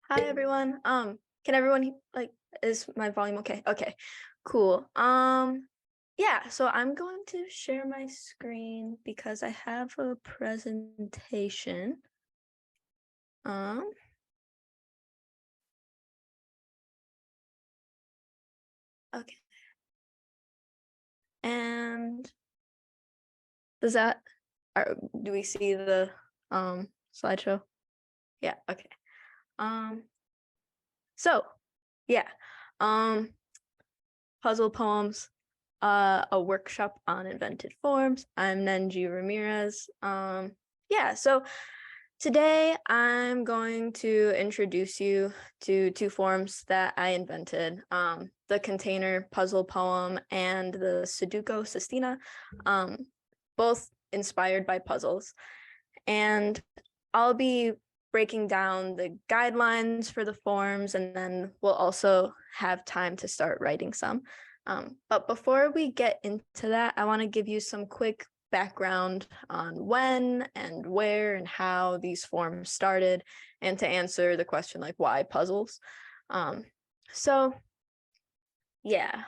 Hi everyone. Can everyone is my volume okay? Okay, cool. Yeah, so I'm going to share my screen because I have a presentation. Um, okay. And does that do we see the slideshow? Yeah, okay. Um, so yeah. Um, Puzzle poems, a workshop on invented forms. I'm Nen G Ramirez. Yeah, so today I'm going to introduce you to two forms that I invented, the container puzzle poem and the Sudoku Sestina, both inspired by puzzles. And I'll be breaking down the guidelines for the forms, and then we'll also have time to start writing some. But before we get into that, I want to give you some quick background on when and where and how these forms started, and to answer the question like why puzzles. Um, so yeah.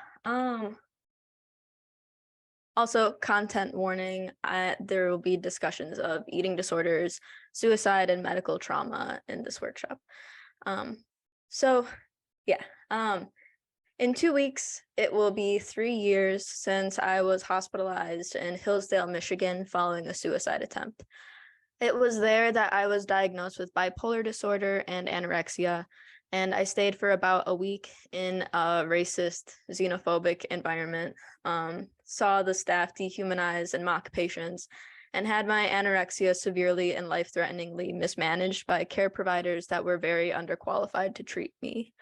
Also, content warning, there will be discussions of eating disorders, suicide, and medical trauma in this workshop. So yeah, in 2 weeks, it will be 3 years since I was hospitalized in Hillsdale, Michigan, following a suicide attempt. It was there that I was diagnosed with bipolar disorder and anorexia, and I stayed for about a week in a racist, xenophobic environment, saw the staff dehumanize and mock patients, and had my anorexia severely and life-threateningly mismanaged by care providers that were very underqualified to treat me.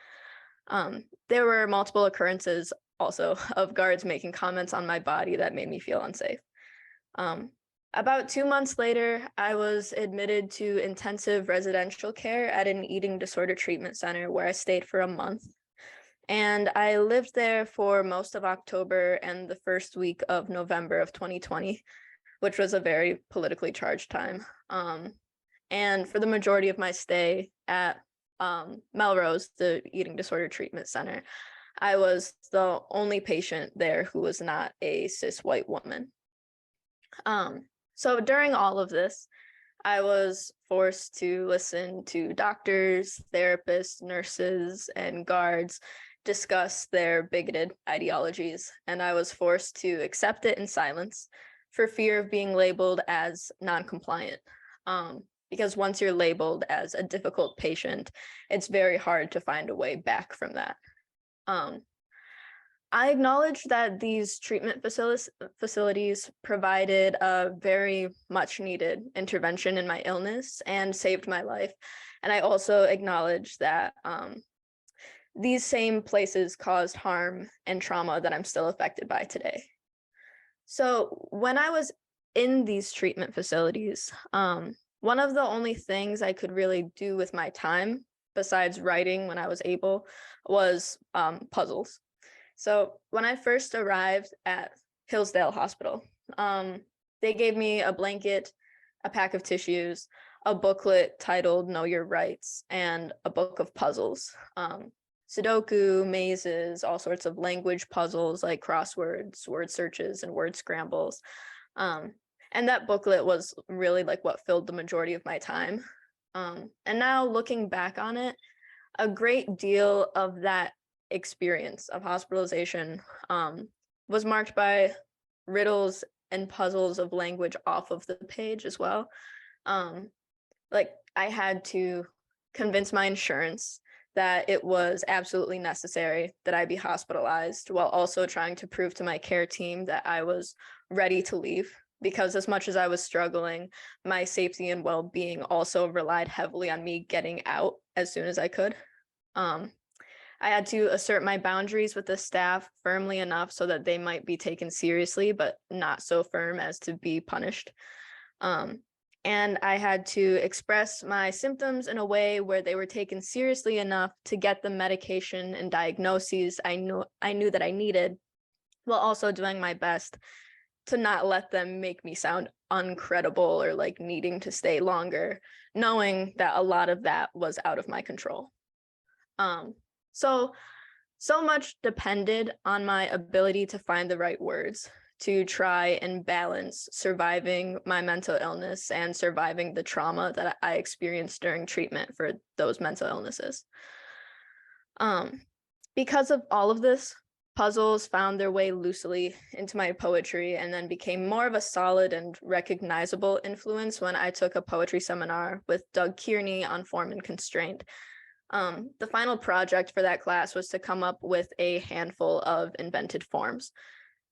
There were multiple occurrences also of guards making comments on my body that made me feel unsafe. About 2 months later, I was admitted to intensive residential care at an eating disorder treatment center where I stayed for a month. And I lived there for most of October and the first week of November of 2020, which was a very politically charged time. And for the majority of my stay at Melrose, the eating disorder treatment center, I was the only patient there who was not a cis white woman. So during all of this, I was forced to listen to doctors, therapists, nurses, and guards discuss their bigoted ideologies, and I was forced to accept it in silence for fear of being labeled as non-compliant. Because once you're labeled as a difficult patient, it's very hard to find a way back from that. I acknowledge that these treatment facilities provided a very much needed intervention in my illness and saved my life. And I also acknowledge that these same places caused harm and trauma that I'm still affected by today. So when I was in these treatment facilities, one of the only things I could really do with my time, besides writing when I was able, was puzzles. So when I first arrived at Hillsdale Hospital, they gave me a blanket, a pack of tissues, a booklet titled Know Your Rights, and a book of puzzles. Sudoku, mazes, all sorts of language puzzles like crosswords, word searches, and word scrambles. And that booklet was really like what filled the majority of my time. And now looking back on it, a great deal of that experience of hospitalization was marked by riddles and puzzles of language off of the page as well. Like I had to convince my insurance that it was absolutely necessary that I be hospitalized, while also trying to prove to my care team that I was ready to leave, because as much as I was struggling, my safety and well-being also relied heavily on me getting out as soon as I could. I had to assert my boundaries with the staff firmly enough so that they might be taken seriously, but not so firm as to be punished. And I had to express my symptoms in a way where they were taken seriously enough to get the medication and diagnoses I knew that I needed, while also doing my best to not let them make me sound uncredible or like needing to stay longer, knowing that a lot of that was out of my control. So much depended on my ability to find the right words to try and balance surviving my mental illness and surviving the trauma that I experienced during treatment for those mental illnesses. Because of all of this, puzzles found their way loosely into my poetry and then became more of a solid and recognizable influence when I took a poetry seminar with Doug Kearney on form and constraint. The final project for that class was to come up with a handful of invented forms.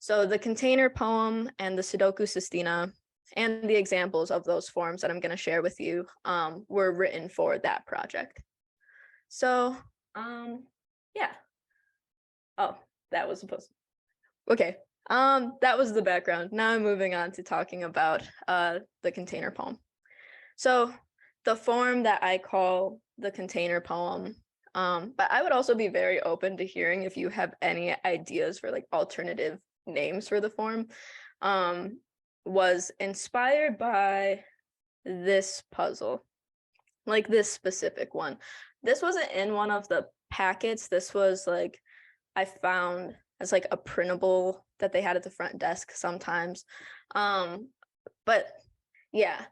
So the container poem and the Sudoku Sestina and the examples of those forms that I'm going to share with you were written for that project. So, yeah. Oh, that was supposed to. Okay. That was the background. Now I'm moving on to talking about the container poem. So the form that I call the container poem, but I would also be very open to hearing if you have any ideas for like alternative names for the form, was inspired by this puzzle, like this specific one. This wasn't in one of the packets. This was like, I found as like a printable that they had at the front desk sometimes. But yeah,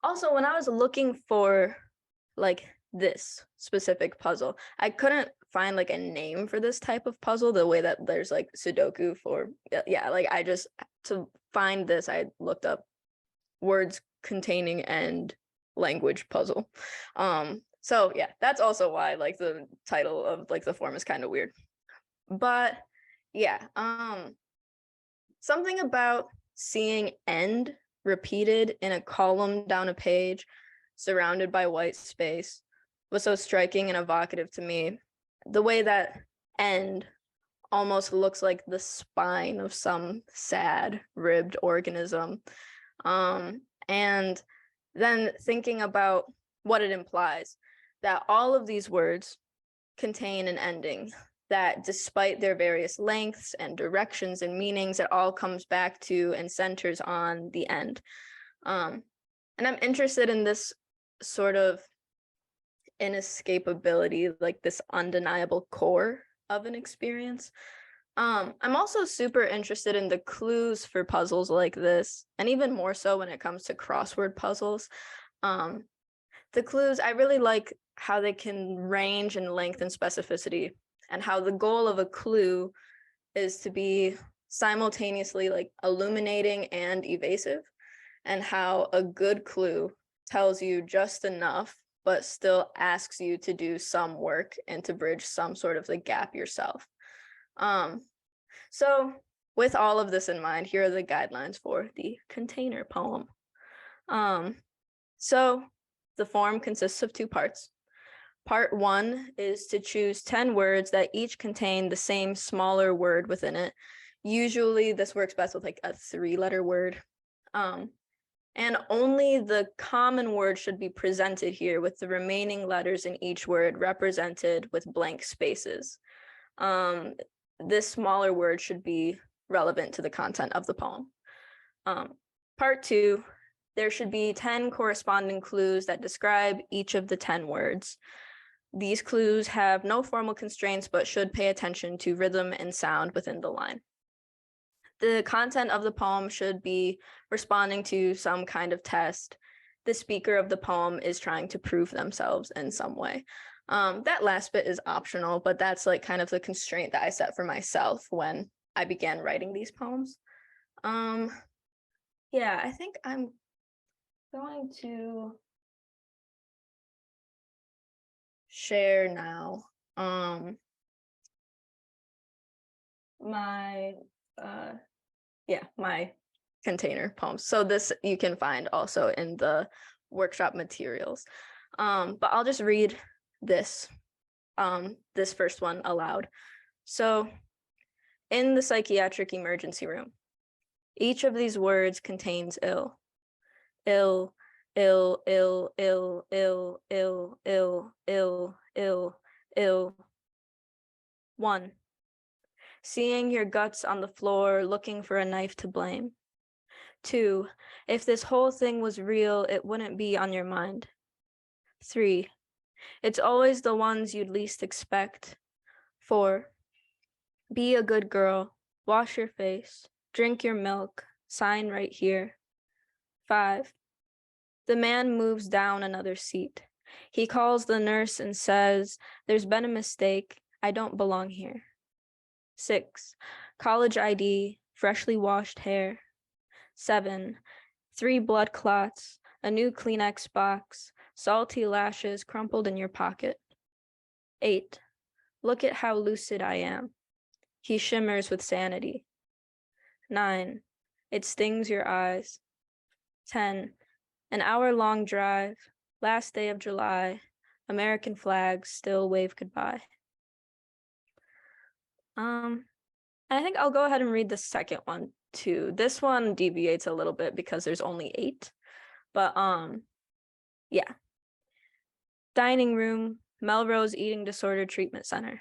also when I was looking for like this specific puzzle, I couldn't find like a name for this type of puzzle the way that there's like Sudoku for, yeah, like I just, to find this, I looked up words containing and language puzzle. So yeah, that's also why like the title of like the form is kind of weird. But yeah, something about seeing end repeated in a column down a page surrounded by white space was so striking and evocative to me. The way that end almost looks like the spine of some sad ribbed organism. And then thinking about what it implies, that all of these words contain an ending, that despite their various lengths and directions and meanings, it all comes back to and centers on the end. And I'm interested in this sort of inescapability, like this undeniable core of an experience. I'm also super interested in the clues for puzzles like this, and even more so when it comes to crossword puzzles. The clues, I really like how they can range in length and specificity, and how the goal of a clue is to be simultaneously like illuminating and evasive, and how a good clue tells you just enough but still asks you to do some work and to bridge some sort of the gap yourself. So with all of this in mind, here are the guidelines for the container poem. So the form consists of 2 parts. Part 1 is to choose 10 words that each contain the same smaller word within it. Usually this works best with like a 3-letter word. And only the common word should be presented here, with the remaining letters in each word represented with blank spaces. This smaller word should be relevant to the content of the poem. Part 2, there should be 10 corresponding clues that describe each of the 10 words. These clues have no formal constraints, but should pay attention to rhythm and sound within the line. The content of the poem should be responding to some kind of test. The speaker of the poem is trying to prove themselves in some way. That last bit is optional, but that's like kind of the constraint that I set for myself when I began writing these poems. Yeah, I think I'm going to share now my my container poems. So this you can find also in the workshop materials. But I'll just read this first one aloud. So, in the psychiatric emergency room, each of these words contains ill. Ill, ill, ill, ill, ill, ill, ill, ill, ill, ill. 1. Seeing your guts on the floor, looking for a knife to blame. 2. If this whole thing was real, it wouldn't be on your mind. 3. It's always the ones you'd least expect. 4. Be a good girl. Wash your face. Drink your milk. Sign right here. 5. The man moves down another seat. He calls the nurse and says, "There's been a mistake. I don't belong here." 6. College ID. Freshly washed hair. 7. 3 blood clots. A new Kleenex box. Salty lashes crumpled in your pocket. 8. Look at how lucid I am. He shimmers with sanity. 9. It stings your eyes. 10. An hour-long drive. Last day of July. American flags still wave goodbye. I think I'll go ahead and read the second one too. This one deviates a little bit because there's only 8. But yeah. Dining room, Melrose Eating Disorder Treatment Center.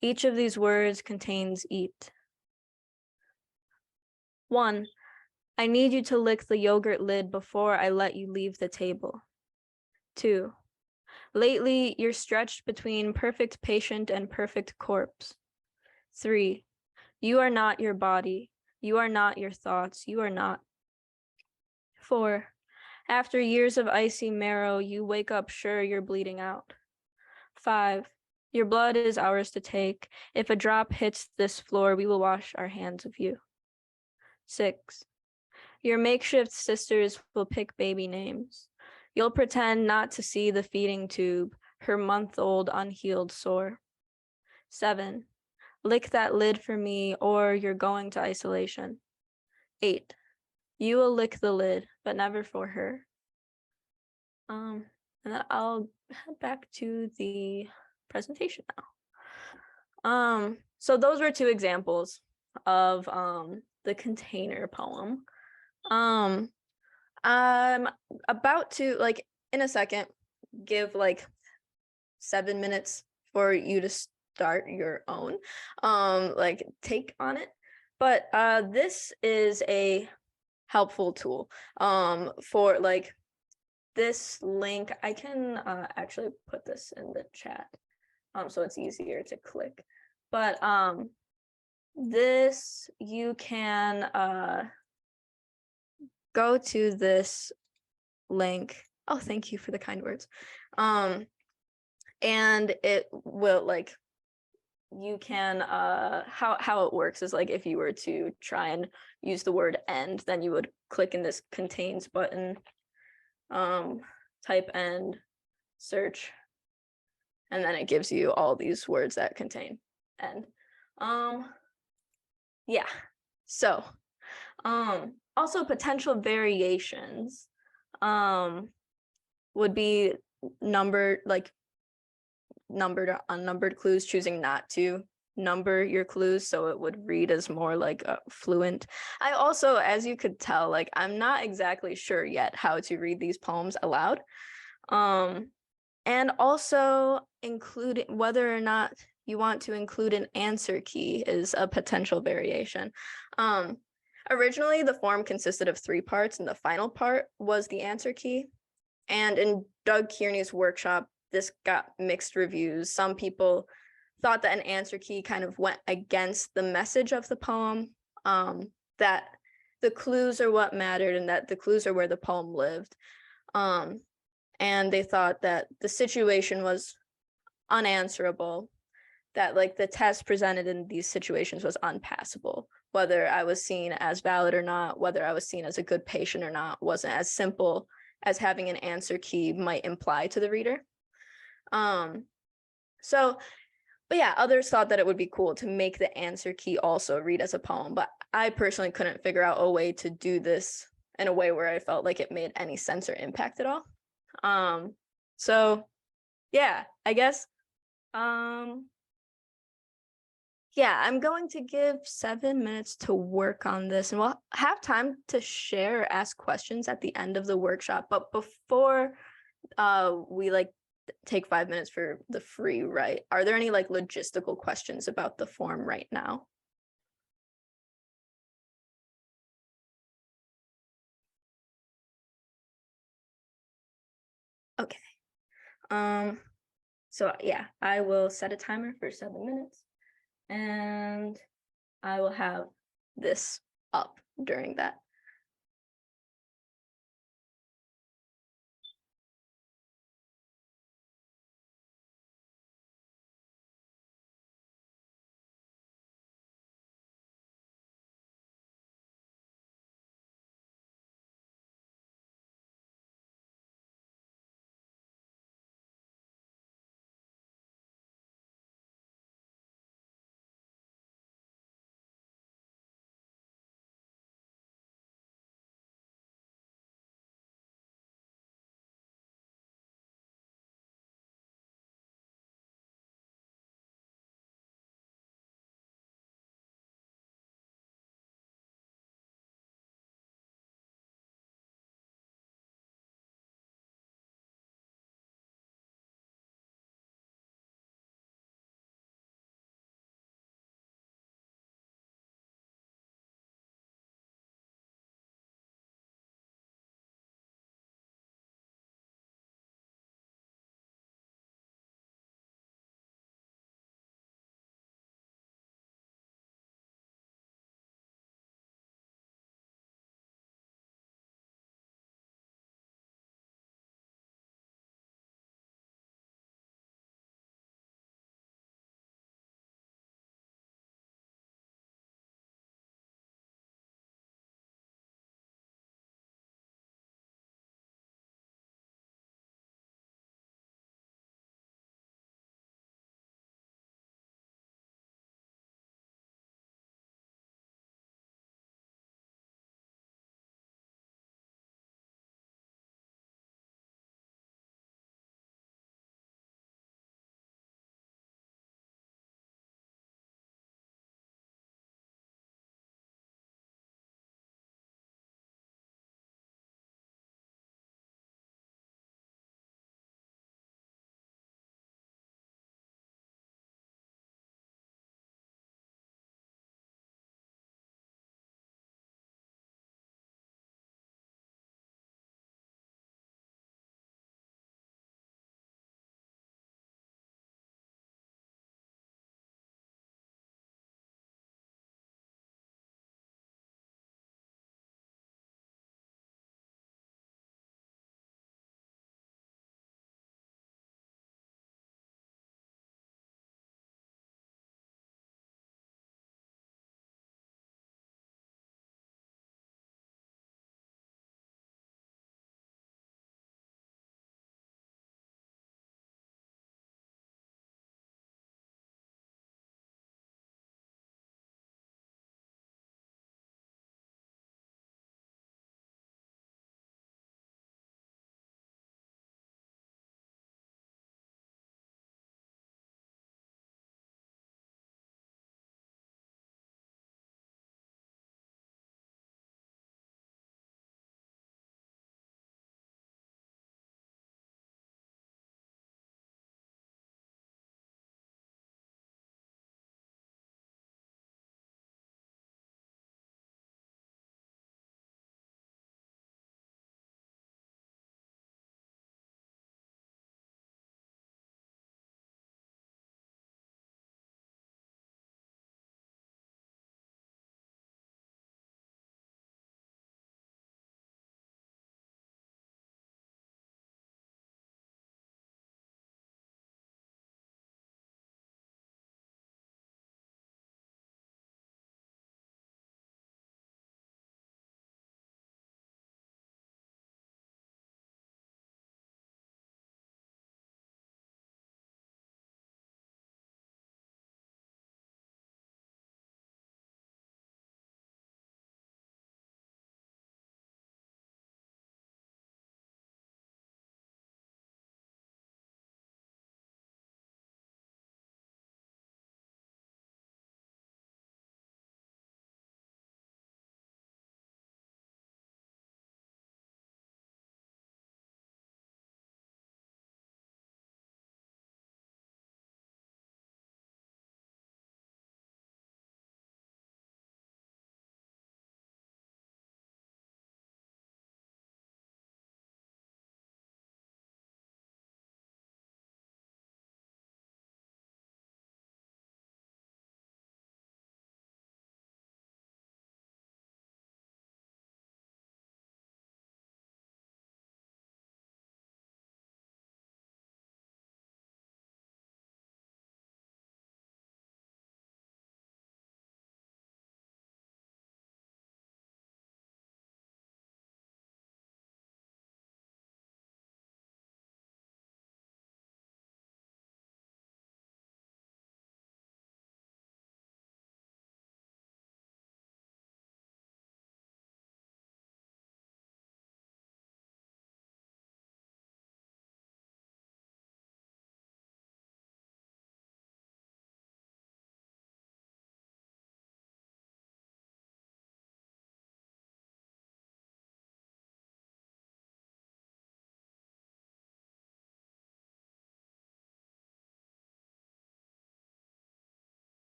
Each of these words contains eat. 1. I need you to lick the yogurt lid before I let you leave the table. 2. Lately, you're stretched between perfect patient and perfect corpse. 3. You are not your body. You are not your thoughts. You are not. 4. After years of icy marrow, you wake up sure you're bleeding out. 5. Your blood is ours to take. If a drop hits this floor, we will wash our hands of you. 6. Your makeshift sisters will pick baby names. You'll pretend not to see the feeding tube, her month-old unhealed sore. 7. Lick that lid for me or you're going to isolation. 8. You will lick the lid, but never for her. And then I'll head back to the presentation now. So those were 2 examples of the container poem. I'm about to, like, in a second, give like 7 minutes for you to start your own like take on it. But this is a helpful tool for like this link. I can actually put this in the chat so it's easier to click. But this, you can go to this link. Oh, thank you for the kind words. And it will, like, you can how it works is, like, if you were to try and use the word end, then you would click in this contains button, type end, search, and then it gives you all these words that contain end. Yeah, so also potential variations would be numbered or unnumbered clues, choosing not to number your clues so it would read as more like fluent. I also, as you could tell, like, I'm not exactly sure yet how to read these poems aloud. And also including whether or not you want to include an answer key is a potential variation. Originally, the form consisted of 3 parts, and the final part was the answer key. And in Doug Kearney's workshop, this got mixed reviews. Some people thought that an answer key kind of went against the message of the poem, that the clues are what mattered and that the clues are where the poem lived. And they thought that the situation was unanswerable, that, like, the test presented in these situations was unpassable. Whether I was seen as valid or not, whether I was seen as a good patient or not, wasn't as simple as having an answer key might imply to the reader. But yeah, others thought that it would be cool to make the answer key also read as a poem, but I personally couldn't figure out a way to do this in a way where I felt like it made any sense or impact at all. So yeah, I guess, yeah, I'm going to give 7 minutes to work on this, and we'll have time to share or ask questions at the end of the workshop. But before we like take 5 minutes for the free write, are there any like logistical questions about the form right now? Okay. So yeah, I will set a timer for 7 minutes, and I will have this up during that.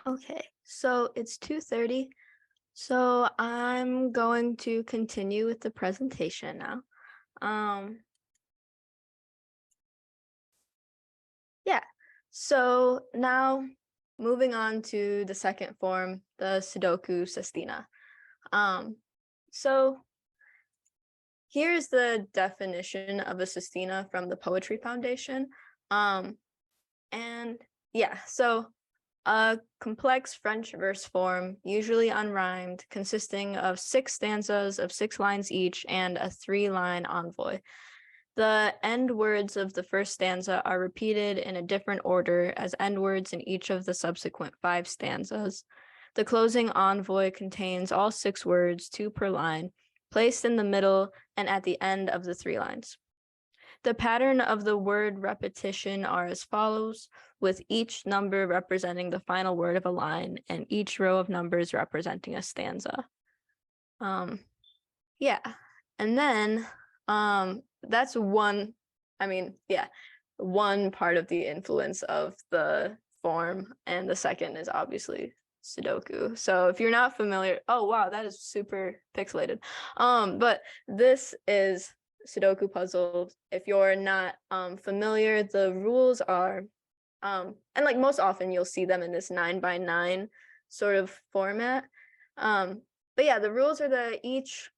Okay, so it's 2:30. So I'm going to continue with the presentation now. Yeah, so now moving on to the second form, the Sudoku Sestina. So here's the definition of a sestina from the Poetry Foundation. And yeah, so a complex French verse form, usually unrhymed, consisting of 6 stanzas of 6 lines each and a 3-line envoy. The end words of the first stanza are repeated in a different order as end words in each of the subsequent 5 stanzas. The closing envoy contains all 6 words, 2 per line, placed in the middle and at the end of the 3 lines. The pattern of the word repetition are as follows, with each number representing the final word of a line and each row of numbers representing a stanza. Yeah, and then that's one part of the influence of the form, and the second is obviously Sudoku. So if you're not familiar, oh wow, that is super pixelated. But this is Sudoku puzzle. If you're not familiar, the rules are and like most often you'll see them in this 9x9 sort of format. But yeah, the rules are that each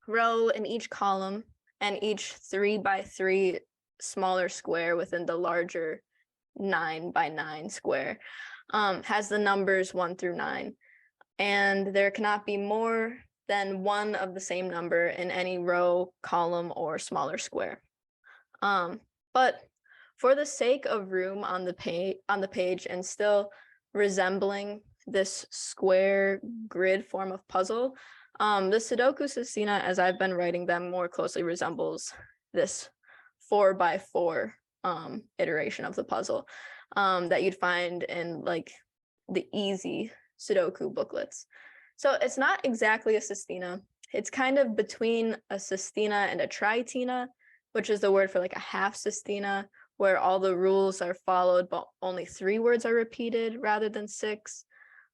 row in each column and each 3x3 smaller square within the larger 9x9 square has the numbers 1 through 9, and there cannot be more than one of the same number in any row, column, or smaller square. But for the sake of room on the page and still resembling this square grid form of puzzle, the Sudoku Sestina, as I've been writing them, more closely resembles this 4x4 iteration of the puzzle that you'd find in like the easy Sudoku booklets. So it's not exactly a sestina. It's kind of between a sestina and a tritina, which is the word for like a half sestina, where all the rules are followed, but only 3 words are repeated rather than 6.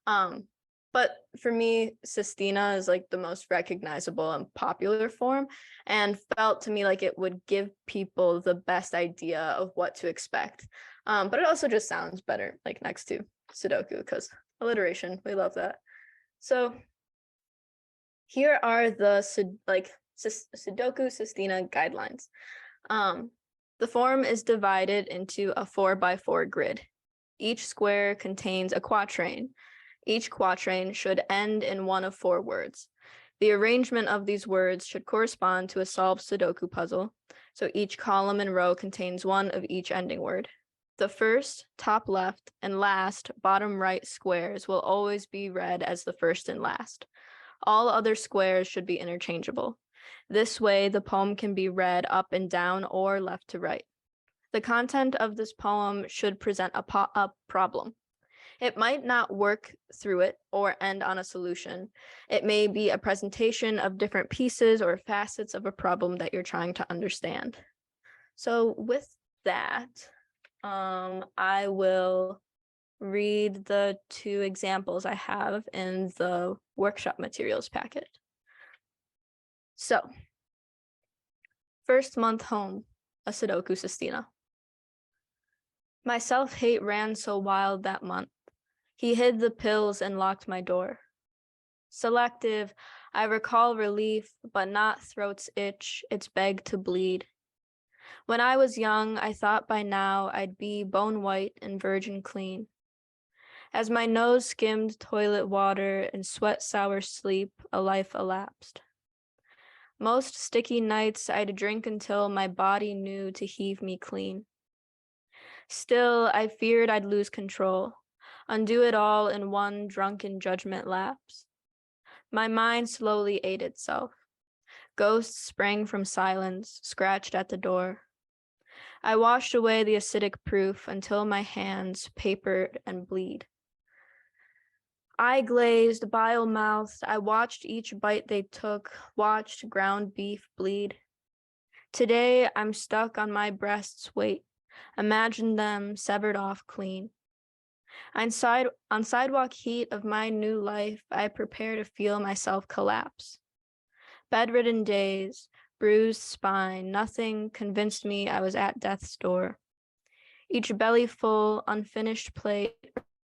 But for me, sestina is like the most recognizable and popular form, and felt to me like it would give people the best idea of what to expect. But it also just sounds better like next to Sudoku, because alliteration, we love that. So here are the Sudoku Sestina guidelines. The form is divided into a 4x4 grid. Each square contains a quatrain. Each quatrain should end in one of 4 words. The arrangement of these words should correspond to a solved Sudoku puzzle, so each column and row contains one of each ending word. The first, top left, and last, bottom right squares will always be read as the first and last. All other squares should be interchangeable. This way, the poem can be read up and down or left to right. The content of this poem should present a problem. It might not work through it or end on a solution. It may be a presentation of different pieces or facets of a problem that you're trying to understand. So with that, I will read the 2 examples I have in the workshop materials packet. So, first month home, a Sudoku Sestina. My self-hate ran so wild that month. He hid the pills and locked my door. Selective, I recall relief, but not throat's itch, its beg to bleed. When I was young, I thought by now I'd be bone white and virgin clean. As my nose skimmed toilet water and sweat sour sleep, a life elapsed. Most sticky nights I'd drink until my body knew to heave me clean. Still, I feared I'd lose control, undo it all in one drunken judgment lapse. My mind slowly ate itself. Ghosts sprang from silence, scratched at the door. I washed away the acidic proof until my hands papered and bleed. Eye glazed, bile mouthed, I watched each bite they took, watched ground beef bleed. Today, I'm stuck on my breast's weight. Imagine them severed off clean. On sidewalk heat of my new life, I prepare to feel myself collapse. Bedridden days, bruised spine, nothing convinced me I was at death's door. Each bellyful, unfinished plate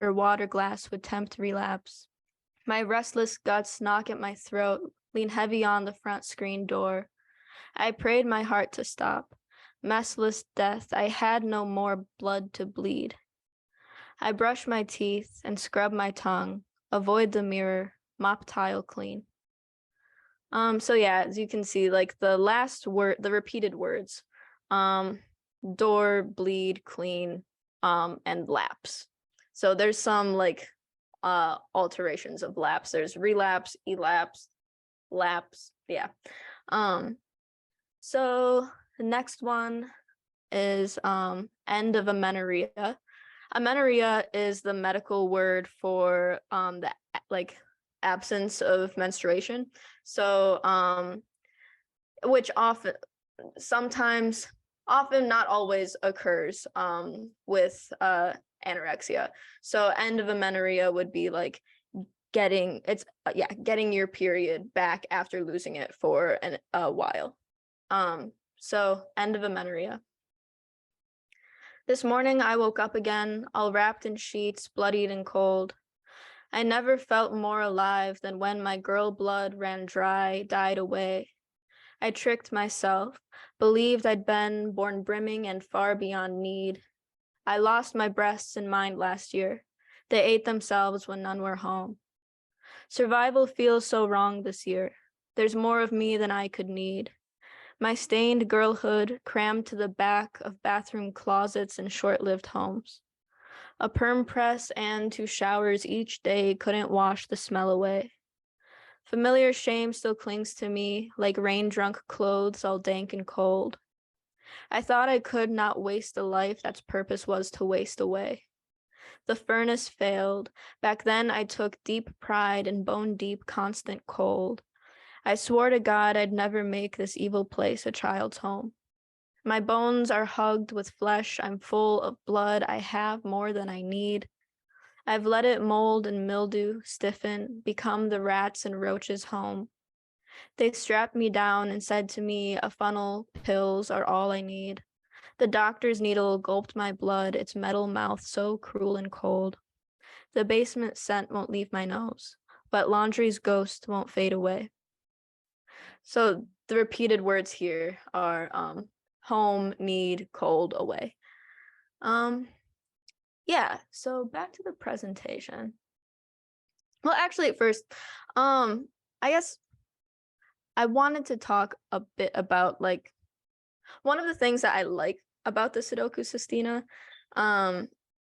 or water glass would tempt relapse. My restless guts knock at my throat, lean heavy on the front screen door. I prayed my heart to stop. Messless death, I had no more blood to bleed. I brush my teeth and scrub my tongue, avoid the mirror, mop tile clean. So yeah, as you can see, like the last word, the repeated words, door, bleed, clean, and lapse. So there's some like alterations of lapse. There's relapse, elapse, lapse. Yeah. So the next one is end of amenorrhea. Amenorrhea is the medical word for the like absence of menstruation. So which often sometimes often not always occurs with anorexia. So end of amenorrhea would be like getting your period back after losing it for a while. So end of amenorrhea. This morning I woke up again, all wrapped in sheets, bloodied and cold. I never felt more alive than when my girl blood ran dry, died away. I tricked myself, believed I'd been born brimming and far beyond need. I lost my breasts and mind last year. They ate themselves when none were home. Survival feels so wrong this year. There's more of me than I could need. My stained girlhood crammed to the back of bathroom closets in short-lived homes. A perm press and 2 showers each day couldn't wash the smell away. Familiar shame still clings to me like rain-drunk clothes all dank and cold. I thought I could not waste a life that's purpose was to waste away. The furnace failed. Back then I took deep pride in bone-deep constant cold. I swore to God I'd never make this evil place a child's home. My bones are hugged with flesh. I'm full of blood. I have more than I need. I've let it mold and mildew, stiffen, become the rats and roaches' home. They strapped me down and said to me, a funnel, pills are all I need. The doctor's needle gulped my blood, its metal mouth so cruel and cold. The basement scent won't leave my nose, but laundry's ghost won't fade away. So the repeated words here are home, need, cold, away. Yeah, so back to the presentation. Well, actually at first, I guess I wanted to talk a bit about like one of the things that I like about the Sudoku Sistina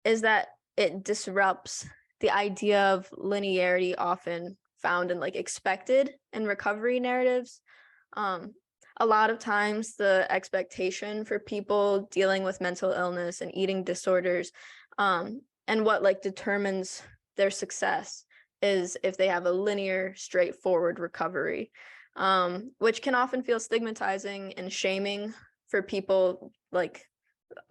is that it disrupts the idea of linearity often found in like expected and recovery narratives. A lot of times the expectation for people dealing with mental illness and eating disorders and what like determines their success is if they have a linear, straightforward recovery, which can often feel stigmatizing and shaming for people like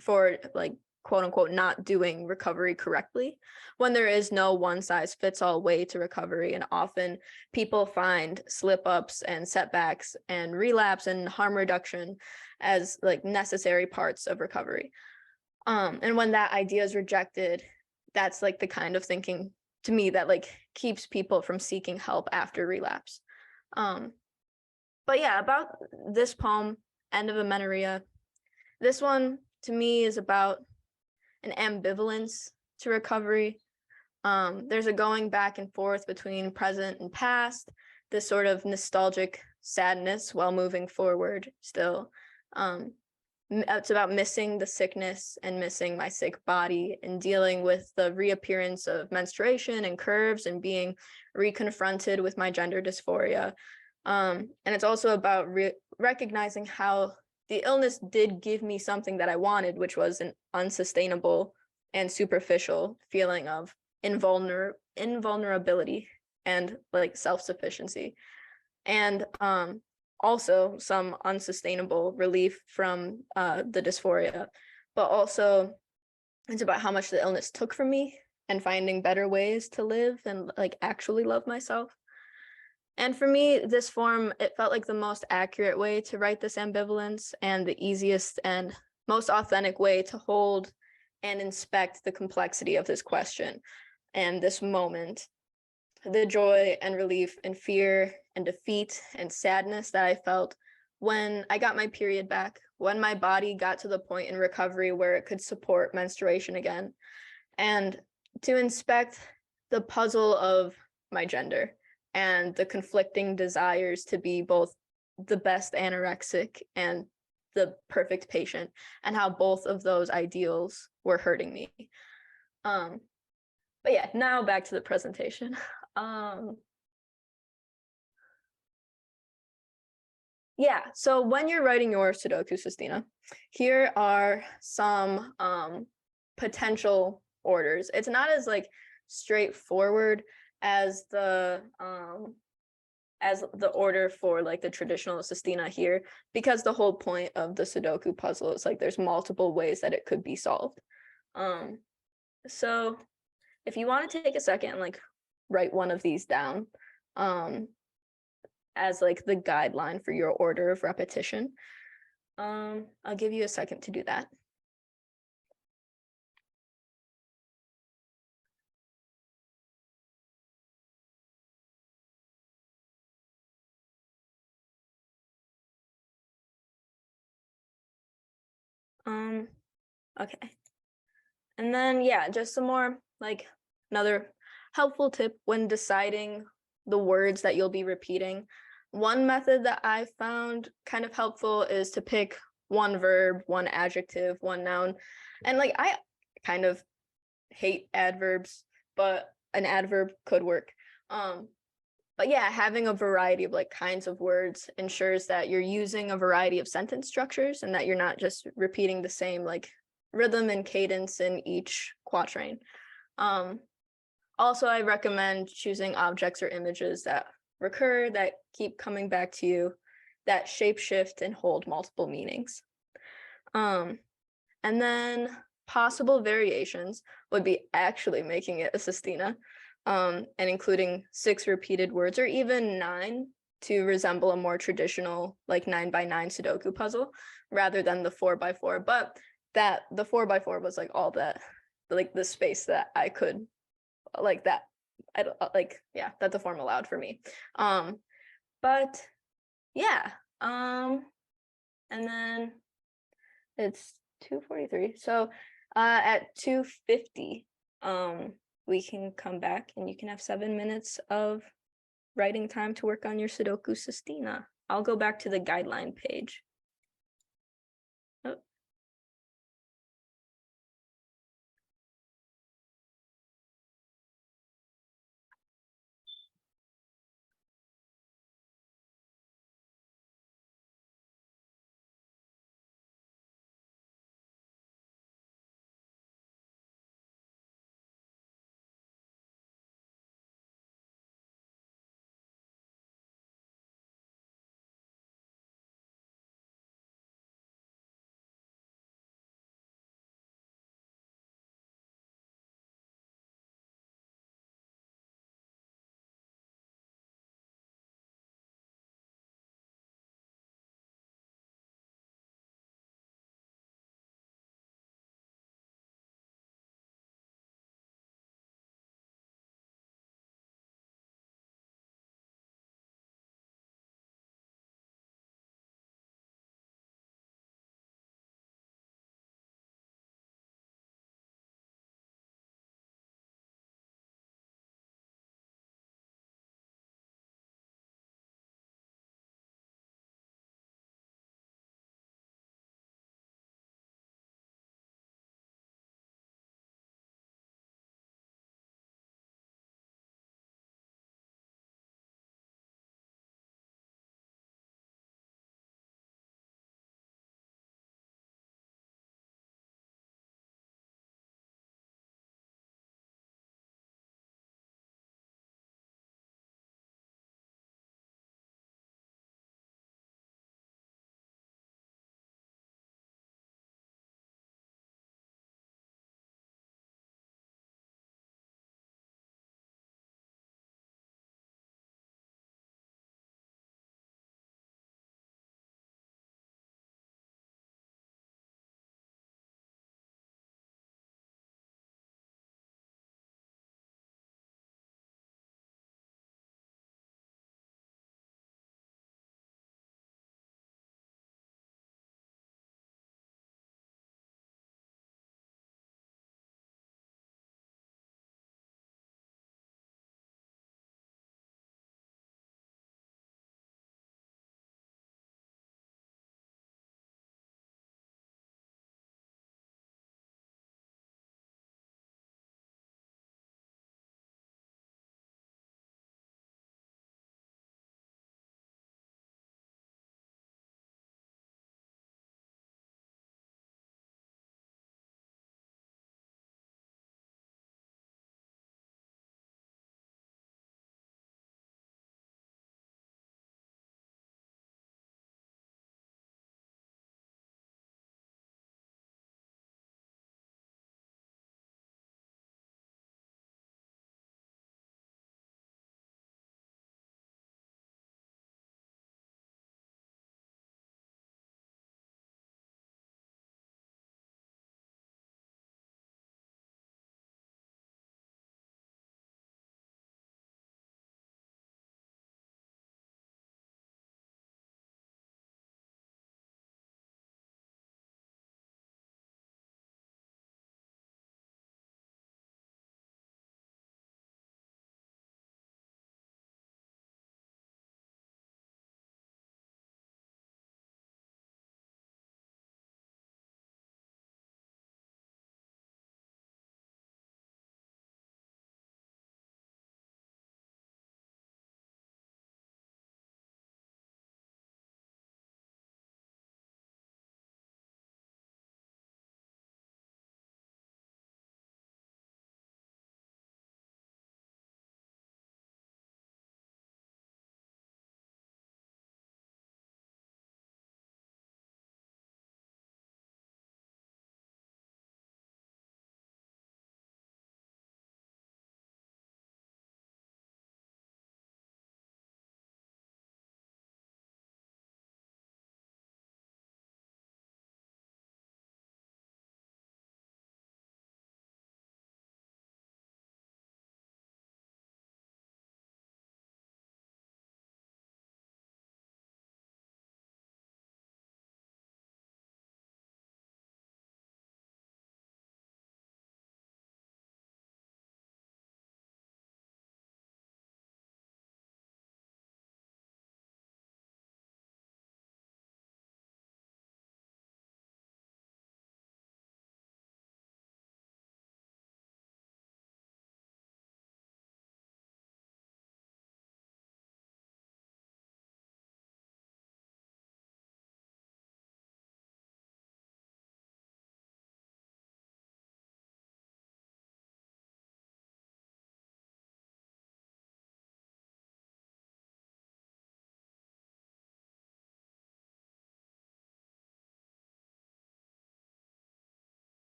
for like quote unquote not doing recovery correctly when there is no one size fits all way to recovery. And often people find slip ups and setbacks and relapse and harm reduction as like necessary parts of recovery. And when that idea is rejected, that's like the kind of thinking to me that like keeps people from seeking help after relapse. But yeah, about this poem, End of Amenorrhea, this one to me is about an ambivalence to recovery. There's a going back and forth between present and past, this sort of nostalgic sadness while moving forward still. It's about missing the sickness and missing my sick body and dealing with the reappearance of menstruation and curves and being reconfronted with my gender dysphoria. And it's also about recognizing how the illness did give me something that I wanted, which was an unsustainable and superficial feeling of invulnerability and like self-sufficiency. And also some unsustainable relief from the dysphoria, but also it's about how much the illness took from me and finding better ways to live and like actually love myself. And for me, this form, it felt like the most accurate way to write this ambivalence and the easiest and most authentic way to hold and inspect the complexity of this question and this moment, the joy and relief and fear and defeat and sadness that I felt when I got my period back, when my body got to the point in recovery where it could support menstruation again, and to inspect the puzzle of my gender and the conflicting desires to be both the best anorexic and the perfect patient, and how both of those ideals were hurting me. But yeah, now back to the presentation. Yeah, so when you're writing your Sudoku, Sistina, here are some potential orders. It's not as like straightforward as the order for like the traditional Sistina here, because the whole point of the Sudoku puzzle is like there's multiple ways that it could be solved. So if you want to take a second and like write one of these down, as like the guideline for your order of repetition. I'll give you a second to do that. Okay. And then, yeah, just some more, like another helpful tip when deciding the words that you'll be repeating. One method that I found kind of helpful is to pick one verb, one adjective, one noun. And like, I kind of hate adverbs, but an adverb could work. But yeah, having a variety of like kinds of words ensures that you're using a variety of sentence structures and that you're not just repeating the same like rhythm and cadence in each quatrain. Also, I recommend choosing objects or images that recur, that keep coming back to you, that shape shift and hold multiple meanings. And then possible variations would be actually making it a sestina, and including 6 repeated words or even 9 to resemble a more traditional like 9x9 Sudoku puzzle rather than the 4x4. But that the 4x4 was like all that, like the space that I could like that I don't like, yeah, that the form allowed for me. But yeah, and then it's 2:43. So at 2:50, we can come back and you can have 7 minutes of writing time to work on your Sudoku Sistina. I'll go back to the guideline page. Oh.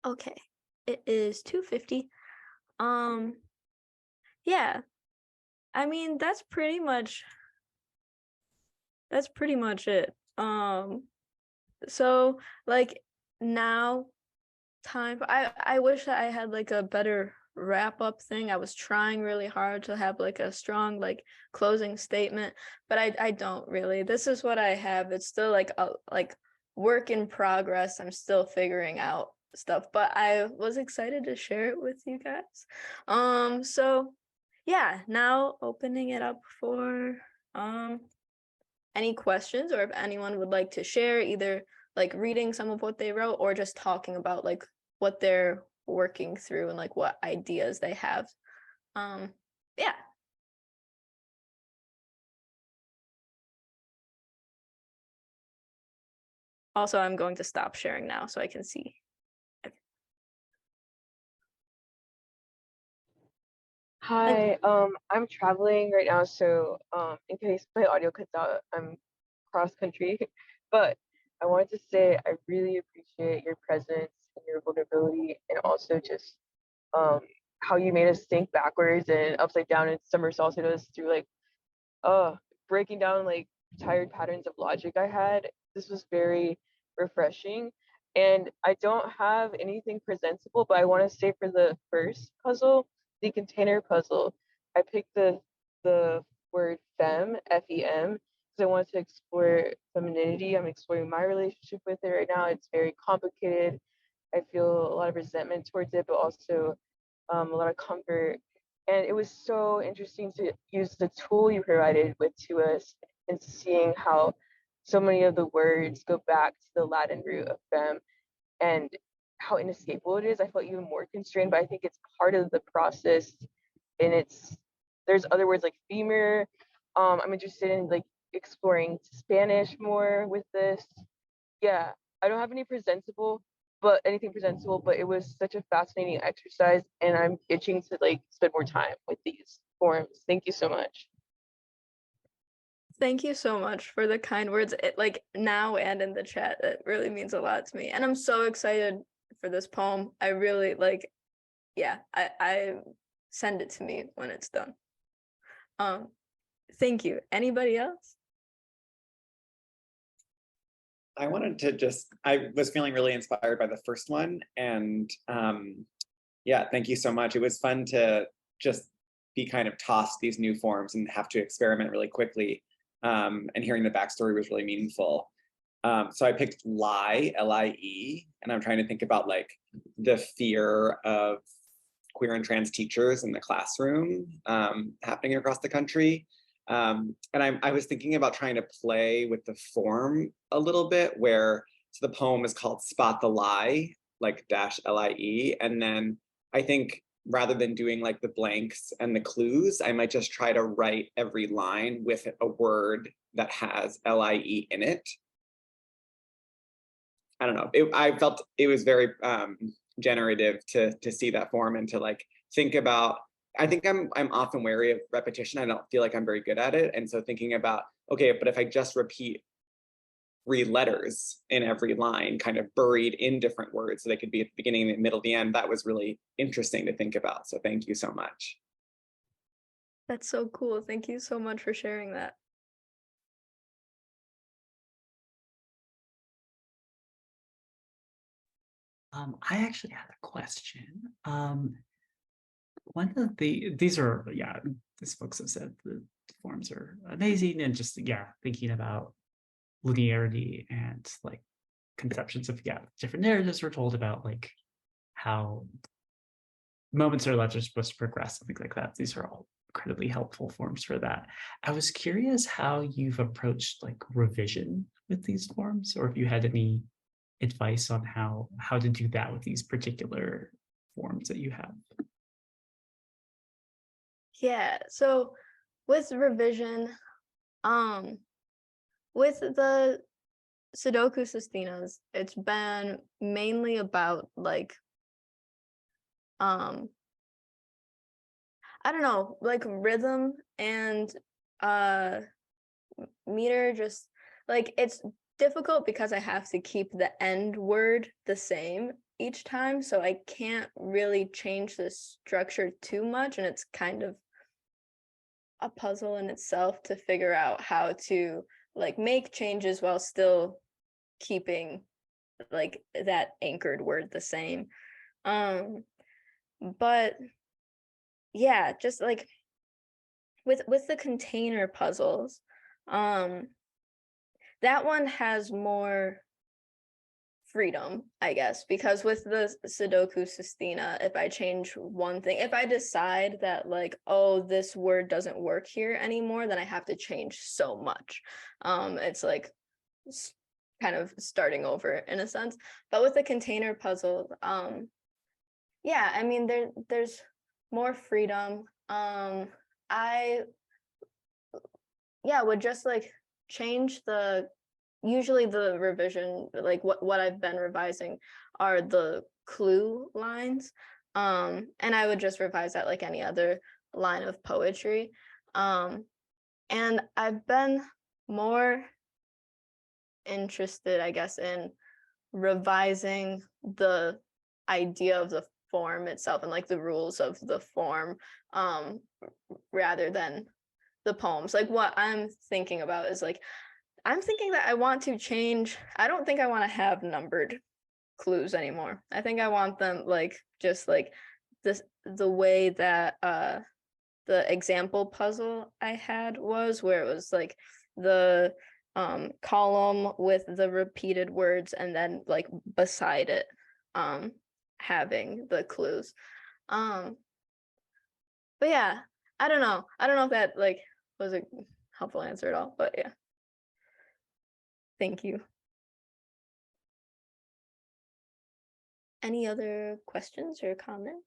Okay, it is 2:50. Um, yeah, I mean, that's pretty much it. So like now I wish that I had like a better wrap up thing. I was trying really hard to have like a strong like closing statement, but I don't really. This is what I have. It's still like a work in progress. I'm still figuring out stuff, but I was excited to share it with you guys. So yeah, now opening it up for um any questions, or if anyone would like to share either like reading some of what they wrote or just talking about like what they're working through and like what ideas they have. um yeah. Also, I'm going to stop sharing now so I can see. Okay. Hi, I'm traveling right now, so in case my audio cuts out, I'm cross country. But I wanted to say I really appreciate your presence and your vulnerability, and also just um how you made us think backwards and upside down and somersaulted us through like uh breaking down like tired patterns of logic I had. This was very refreshing. And I don't have anything presentable, but I want to say for the first puzzle, the container puzzle, I picked the word fem, F-E-M, because I want to explore femininity. I'm exploring my relationship with it right now. It's very complicated. I feel a lot of resentment towards it, but also a lot of comfort. And it was so interesting to use the tool you provided with to us and seeing how so many of the words go back to the Latin root of fem and how inescapable it is. I felt even more constrained, but I think it's part of the process. And there's other words like femur. I'm interested in like exploring Spanish more with this. Yeah, I don't have anything presentable, but it was such a fascinating exercise, and I'm itching to like spend more time with these forums. Thank you so much. Thank you so much for the kind words. It like now and in the chat, it really means a lot to me, and I'm so excited for this poem. I really like, yeah, I send it to me when it's done. um Thank you. Anybody else? I wanted to I was feeling really inspired by the first one. And yeah, thank you so much. It was fun to just be kind of tossed these new forms and have to experiment really quickly. And hearing the backstory was really meaningful. So I picked lie, L-I-E, and I'm trying to think about like the fear of queer and trans teachers in the classroom happening across the country. And I was thinking about trying to play with the form a little bit, where so the poem is called Spot the Lie, like dash L-I-E. And then I think rather than doing like the blanks and the clues, I might just try to write every line with a word that has L-I-E in it. I don't know. I felt it was very generative to see that form and to like think about. I think I'm often wary of repetition. I don't feel like I'm very good at it, and so thinking about, okay, but if I just repeat 3 letters in every line, kind of buried in different words, so they could be at the beginning, the middle, the end. That was really interesting to think about. So thank you so much. That's so cool. Thank you so much for sharing that. I actually had a question. One of these are, yeah, these folks have said the forms are amazing, and just, yeah, thinking about linearity and like conceptions of, yeah, different narratives were told about like how moments are just supposed to progress and things like that. These are all incredibly helpful forms for that. I was curious how you've approached like revision with these forms, or if you had any advice on how to do that with these particular forms that you have. Yeah, so with revision, um with the Sudoku Sestinas, it's been mainly about like um I don't know, like rhythm and uh meter. Just like it's difficult because I have to keep the end word the same, each time, so I can't really change the structure too much, and it's kind of a puzzle in itself to figure out how to like make changes while still keeping like that anchored word the same. But yeah, just like with the container puzzles, that one has more freedom, I guess, because with the Sudoku Sistina, if I change one thing, if I decide that like, oh, this word doesn't work here anymore, then I have to change so much. It's like kind of starting over in a sense. But with the container puzzle, yeah, I mean there's more freedom. I would just like change usually the revision, like what I've been revising are the clue lines. And I would just revise that like any other line of poetry. And I've been more interested, I guess, in revising the idea of the form itself and like the rules of the form, rather than the poems. Like what I'm thinking about is like, I'm thinking that I want to change. I don't think I want to have numbered clues anymore. I think I want them like just like this, the way that the example puzzle I had was, where it was like the column with the repeated words and then like beside it having the clues. But yeah, I don't know if that like was a helpful answer at all, but yeah. Thank you. Any other questions or comments?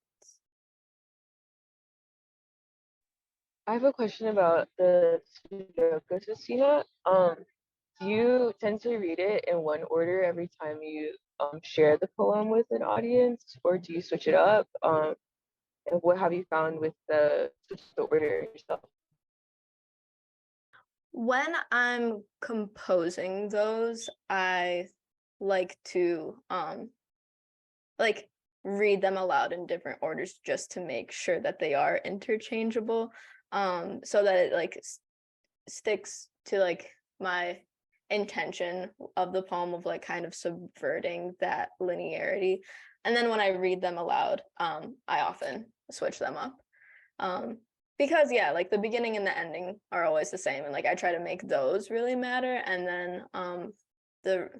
I have a question about the Sudoku Sistina. Do you tend to read it in one order every time you share the poem with an audience, or do you switch it up? And what have you found with the order yourself? When I'm composing those, I like to like read them aloud in different orders just to make sure that they are interchangeable, so that it like sticks to like my intention of the poem of like kind of subverting that linearity. And then when I read them aloud, I often switch them up, because yeah, like the beginning and the ending are always the same, and like I try to make those really matter, and then the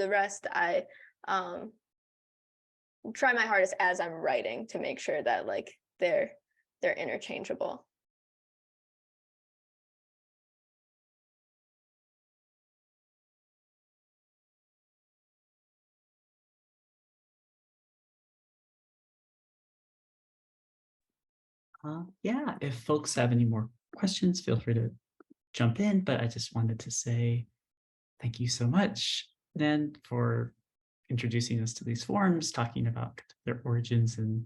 rest I try my hardest as I'm writing to make sure that like they're interchangeable. Yeah, if folks have any more questions, feel free to jump in, but I just wanted to say thank you so much, Nen, for introducing us to these forms, talking about their origins and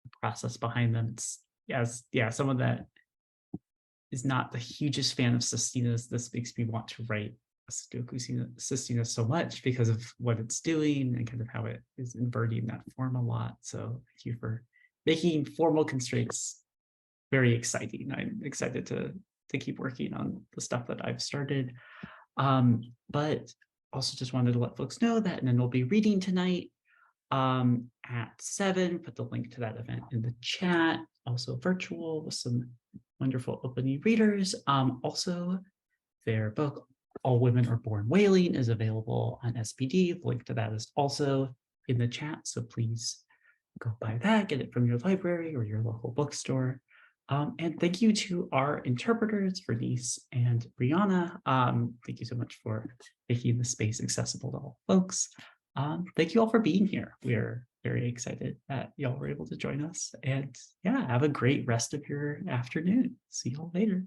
the process behind them. It's someone that is not the hugest fan of Sestinas. This makes me want to write a Sudoku Sestina so much because of what it's doing and kind of how it is inverting that form a lot. So thank you for making formal constraints very exciting. I'm excited to keep working on the stuff that I've started. But also just wanted to let folks know that Nen will be reading tonight at 7. Put the link to that event in the chat. Also virtual with some wonderful opening readers. Also, their book, All Women Are Born Wailing, is available on SPD. The link to that is also in the chat. So please go buy that, get it from your library or your local bookstore. And thank you to our interpreters, Vernice and Brianna. Thank you so much for making the space accessible to all folks. Thank you all for being here. We're very excited that y'all were able to join us. And yeah, have a great rest of your afternoon. See y'all later.